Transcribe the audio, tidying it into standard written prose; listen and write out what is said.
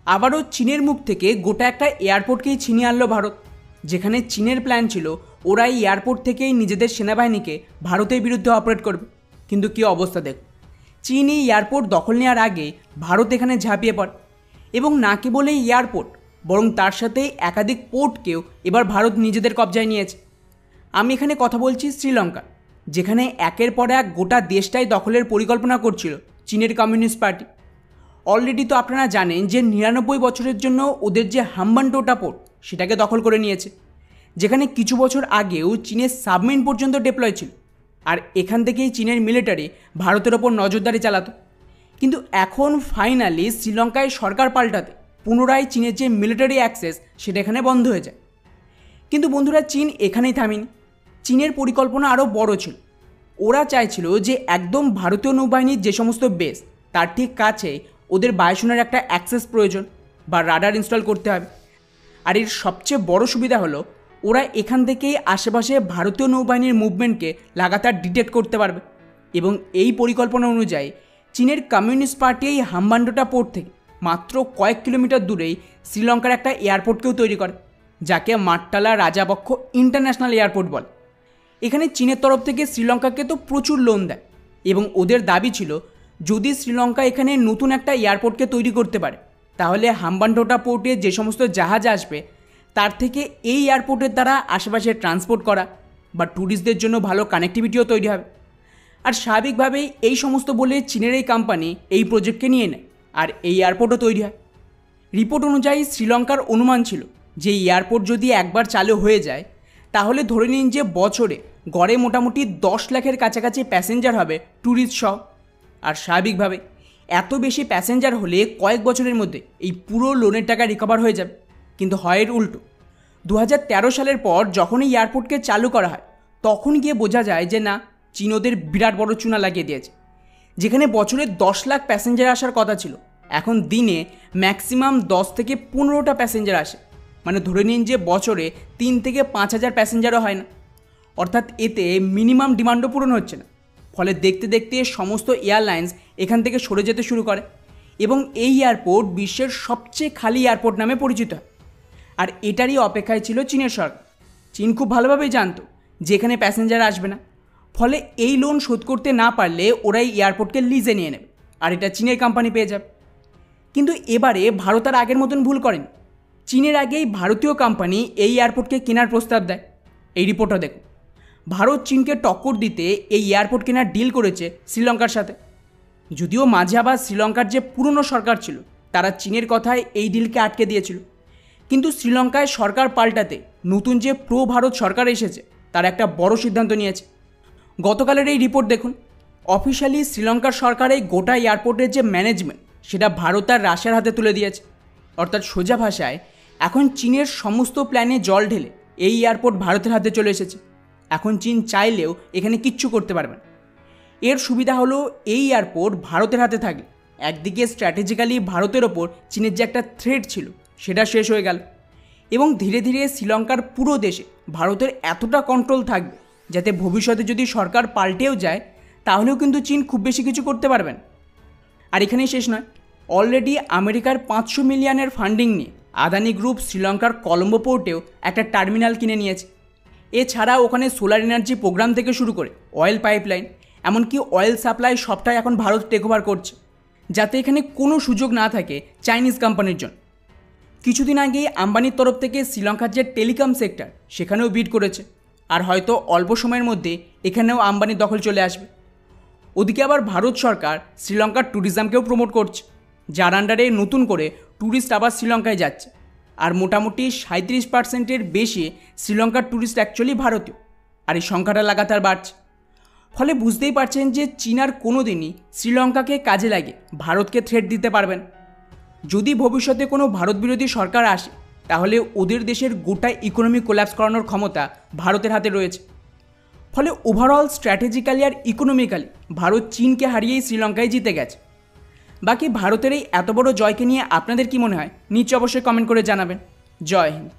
আবারও চীনের মুখ থেকে গোটা একটা এয়ারপোর্টকেই ছিনিয়ে আনলো ভারত, যেখানে চীনের প্ল্যান ছিল ওরা এই এয়ারপোর্ট থেকেই নিজেদের সেনাবাহিনীকে ভারতের বিরুদ্ধে অপারেট করবে। কিন্তু কী অবস্থা দেখ, চীন এই এয়ারপোর্ট দখল নেওয়ার আগে ভারত এখানে ঝাঁপিয়ে পড়ে এবং না কেবল এই এয়ারপোর্ট বরং তার সাথে একাধিক পোর্টকেও এবার ভারত নিজেদের কবজায় নিয়েছে। আমি এখানে কথা বলছি শ্রীলঙ্কা, যেখানে একের পর এক গোটা দেশটাই দখলের পরিকল্পনা করছিল চীনের কমিউনিস্ট পার্টি। অলরেডি তো আপনারা জানেন যে 99 বছরের জন্য ওদের যে হাম্বানটোটা পোর্ট সেটাকে দখল করে নিয়েছে, যেখানে কিছু বছর আগেও চীনের সাবমেরিন পর্যন্ত ডিপ্লয় ছিল। আর এখান থেকেই চীনের মিলিটারি ভারতের ওপর নজরদারি চালাতো। কিন্তু এখন ফাইনালি শ্রীলঙ্কায় সরকার পাল্টাতে পুনরায় চীনের যে মিলিটারি অ্যাক্সেস সেটা এখানে বন্ধ হয়ে যায়। কিন্তু বন্ধুরা, চীন এখানেই থামেনি। চীনের পরিকল্পনা আরও বড় ছিল। ওরা চাইছিল যে একদম ভারতীয় নৌবাহিনীর যে সমস্ত বেস তার ঠিক কাছে ওদের বায়ুসেনার একটা অ্যাক্সেস প্রয়োজন বা রাডার ইনস্টল করতে হবে। আর এর সবচেয়ে বড় সুবিধা হলো ওরা এখান থেকেই আশেপাশে ভারতীয় নৌবাহিনীর মুভমেন্টকে লাগাতার ডিটেক্ট করতে পারবে। এবং এই পরিকল্পনা অনুযায়ী চীনের কমিউনিস্ট পার্টি এই হাম্বানটোটা পোর্ট থেকে মাত্র কয়েক কিলোমিটার দূরেই শ্রীলঙ্কার একটা এয়ারপোর্টকেও তৈরি করে, যাকে মাট্টালা রাজাপক্ষ ইন্টারন্যাশনাল এয়ারপোর্ট বলে। এখানে চীনের তরফ থেকে শ্রীলঙ্কাকে তো প্রচুর লোন দেয় এবং ওদের দাবি ছিল যদি শ্রীলঙ্কা এখানে নতুন একটা এয়ারপোর্টকে তৈরি করতে পারে তাহলে হাম্বানটোটা পোর্টে যে সমস্ত জাহাজ আসবে তার থেকে এই এয়ারপোর্টের দ্বারা আশেপাশে ট্রান্সপোর্ট করা বা ট্যুরিস্টদের জন্য ভালো কানেক্টিভিটিও তৈরি হবে। আর স্বাভাবিকভাবেই এই সমস্ত বলে চীনের এই কোম্পানি এই প্রজেক্টকে নিয়ে নেয় আর এই এয়ারপোর্টও তৈরি হয়। রিপোর্ট অনুযায়ী শ্রীলঙ্কার অনুমান ছিল যে এয়ারপোর্ট যদি একবার চালু হয়ে যায় তাহলে ধরে নিন যে বছরে গড়ে মোটামুটি 10 লাখের কাছাকাছি প্যাসেঞ্জার হবে ট্যুরিস্ট সহ। আর স্বাভাবিকভাবে এত বেশি প্যাসেঞ্জার হলে কয়েক বছরের মধ্যে এই পুরো লোনের টাকা রিকভার হয়ে যাবে। কিন্তু হয় এর উল্টো। 2013 সালের পর যখন এই এয়ারপোর্টকে চালু করা হয় তখন গিয়ে বোঝা যায় যে না, চীন ওদের বিরাট বড় চুনা লাগিয়ে দিয়েছে। যেখানে বছরে 10 লাখ প্যাসেঞ্জার আসার কথা ছিল, এখন দিনে ম্যাক্সিমাম 10 থেকে 15টা প্যাসেঞ্জার আসে। মানে ধরে নিন যে বছরে 3 থেকে 5,000 প্যাসেঞ্জারও হয় না। অর্থাৎ এতে মিনিমাম ডিমান্ডও পূরণ হচ্ছে না। ফলে দেখতে দেখতে সমস্ত এয়ারলাইন্স এখান থেকে সরে যেতে শুরু করে এবং এই এয়ারপোর্ট বিশ্বের সবচেয়ে খালি এয়ারপোর্ট নামে পরিচিত হয়। আর এটারই অপেক্ষায় ছিল চীনের সরকার। চীন খুব ভালোভাবেই জানতো যে এখানে প্যাসেঞ্জার আসবে না, ফলে এই লোন শোধ করতে না পারলে ওরা এই এয়ারপোর্টকে লিজে নিয়ে নেবে আর এটা চীনের কোম্পানি পেয়ে যাবে। কিন্তু এবারে ভারত আর আগের মতন ভুল করেনি। চীনের আগেই ভারতীয় কোম্পানি এই এয়ারপোর্টকে কেনার প্রস্তাব দেয়। এই রিপোর্টটা দেখুন। ভারত চীনকে টক্কর দিতে এই এয়ারপোর্ট কেনার ডিল করেছে শ্রীলঙ্কার সাথে। যদিও মাঝে আবার শ্রীলঙ্কার যে পুরনো সরকার ছিল তারা চীনের কথায় এই ডিলকে আটকে দিয়েছিল, কিন্তু শ্রীলঙ্কায় সরকার পাল্টাতে নতুন যে প্রো ভারত সরকার এসেছে তার একটা বড় সিদ্ধান্ত নিয়েছে। গতকালের এই রিপোর্ট দেখুন। অফিশিয়ালি শ্রীলঙ্কার সরকার এই গোটা এয়ারপোর্টের যে ম্যানেজমেন্ট সেটা ভারত আর রাশিয়ার হাতে তুলে দিয়েছে। অর্থাৎ সোজা ভাষায় এখন চীনের সমস্ত প্ল্যানে জল ঢেলে এই এয়ারপোর্ট ভারতের হাতে চলে এসেছে। এখন চীন চাইলেও এখানে কিচ্ছু করতে পারবে না। এর সুবিধা হলো এই এয়ারপোর্ট ভারতের হাতে থাকলে একদিকে স্ট্র্যাটেজিক্যালি ভারতের ওপর চীনের যে একটা থ্রেট ছিল সেটা শেষ হয়ে গেল এবং ধীরে ধীরে শ্রীলঙ্কার পুরো দেশে ভারতের এতটা কন্ট্রোল থাকবে যাতে ভবিষ্যতে যদি সরকার পাল্টেও যায় তাহলেও কিন্তু চীন খুব বেশি কিছু করতে পারবেন। আর এখানেই শেষ নয়, অলরেডি আমেরিকার 500 মিলিয়নের ফান্ডিং নিয়ে আদানি গ্রুপ শ্রীলঙ্কার কলম্বো পোর্টেও একটা টার্মিনাল কিনে নিয়েছে। এছাড়া ওখানে সোলার এনার্জি প্রোগ্রাম থেকে শুরু করে অয়েল পাইপলাইন এমনকি অয়েল সাপ্লাই সবটাই এখন ভারত টেক ওভার করছে, যাতে এখানে কোনো সুযোগ না থাকে চাইনিজ কোম্পানির জন্য। কিছুদিন আগেই আম্বানির তরফ থেকে শ্রীলঙ্কার যে টেলিকম সেক্টর সেখানেও বিড করেছে আর হয়তো অল্প সময়ের মধ্যে এখানেও আম্বানির দখল চলে আসবে। ওদিকে আবার ভারত সরকার শ্রীলঙ্কার ট্যুরিজমকেও প্রমোট করছে, যার আন্ডারে নতুন করে ট্যুরিস্ট আবার শ্রীলঙ্কায় যাচ্ছে। আর মোটামুটি 37%-এর বেশি শ্রীলঙ্কার ট্যুরিস্ট অ্যাকচুয়ালি ভারতীয়, আর এই সংখ্যাটা লাগাতার বাড়ছে। ফলে বুঝতেই পারছেন যে চীন আর কোনো দিনই শ্রীলঙ্কাকে কাজে লাগে ভারতকে থ্রেট দিতে পারবেন। যদি ভবিষ্যতে কোনো ভারত বিরোধী সরকার আসে তাহলে ওদের দেশের গোটা ইকোনমি কোল্যাপস করানোর ক্ষমতা ভারতের হাতে রয়েছে। ফলে ওভারঅল স্ট্র্যাটেজিক্যালি আর ইকোনমিক্যালি ভারত চীনকে হারিয়েই শ্রীলঙ্কায় জিতে গেছে। বাকি ভারতের এই এত বড় জয়কে নিয়ে আপনাদের কি মনে হয় নিচে অবশ্যই কমেন্ট করে জানাবেন। জয় হিন্দ।